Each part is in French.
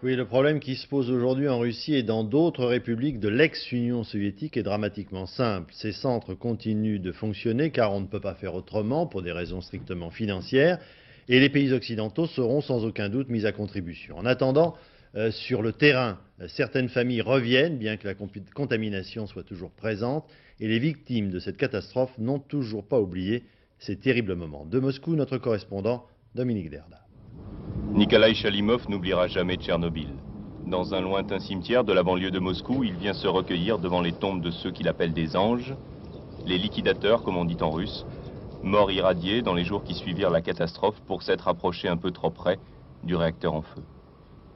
Oui, le problème qui se pose aujourd'hui en Russie et dans d'autres républiques de l'ex-Union soviétique est dramatiquement simple. Ces centres continuent de fonctionner car on ne peut pas faire autrement pour des raisons strictement financières et les pays occidentaux seront sans aucun doute mis à contribution. En attendant, sur le terrain, certaines familles reviennent bien que la contamination soit toujours présente et les victimes de cette catastrophe n'ont toujours pas oublié ces terribles moments. De Moscou, notre correspondant Dominique Derda. Nikolai Chalimov n'oubliera jamais Tchernobyl. Dans un lointain cimetière de la banlieue de Moscou, il vient se recueillir devant les tombes de ceux qu'il appelle des anges, les liquidateurs, comme on dit en russe, morts irradiés dans les jours qui suivirent la catastrophe pour s'être approchés un peu trop près du réacteur en feu.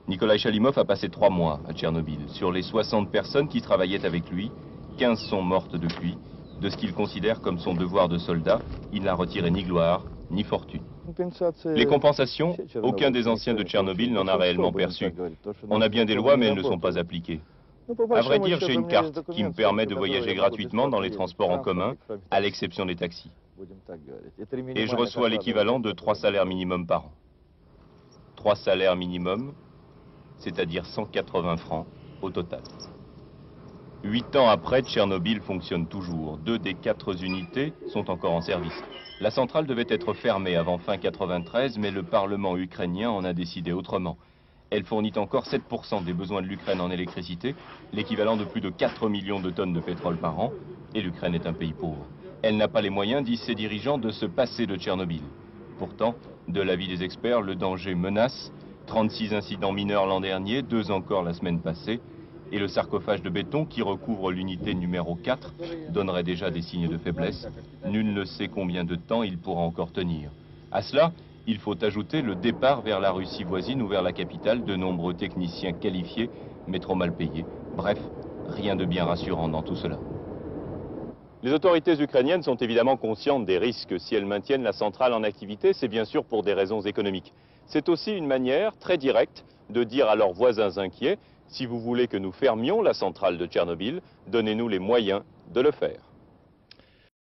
Nikolai Chalimov a passé 3 mois à Tchernobyl. Sur les 60 personnes qui travaillaient avec lui, 15 sont mortes depuis. De ce qu'il considère comme son devoir de soldat, il n'a retiré ni gloire, ni fortune. Les compensations, aucun des anciens de Tchernobyl n'en a réellement perçu. On a bien des lois, mais elles ne sont pas appliquées. À vrai dire, j'ai une carte qui me permet de voyager gratuitement dans les transports en commun, à l'exception des taxis. Et je reçois l'équivalent de 3 salaires minimum par an. 3 salaires minimum, c'est-à-dire 180 francs au total. 8 ans après, Tchernobyl fonctionne toujours. 2 des 4 unités sont encore en service. La centrale devait être fermée avant fin 93, mais le Parlement ukrainien en a décidé autrement. Elle fournit encore 7% des besoins de l'Ukraine en électricité, l'équivalent de plus de 4 millions de tonnes de pétrole par an, et l'Ukraine est un pays pauvre. Elle n'a pas les moyens, disent ses dirigeants, de se passer de Tchernobyl. Pourtant, de l'avis des experts, le danger menace. 36 incidents mineurs l'an dernier, 2 encore la semaine passée, et le sarcophage de béton qui recouvre l'unité numéro 4 donnerait déjà des signes de faiblesse. Nul ne sait combien de temps il pourra encore tenir. À cela, il faut ajouter le départ vers la Russie voisine ou vers la capitale de nombreux techniciens qualifiés, mais trop mal payés. Bref, rien de bien rassurant dans tout cela. Les autorités ukrainiennes sont évidemment conscientes des risques. Si elles maintiennent la centrale en activité, c'est bien sûr pour des raisons économiques. C'est aussi une manière très directe de dire à leurs voisins inquiets: si vous voulez que nous fermions la centrale de Tchernobyl, donnez-nous les moyens de le faire.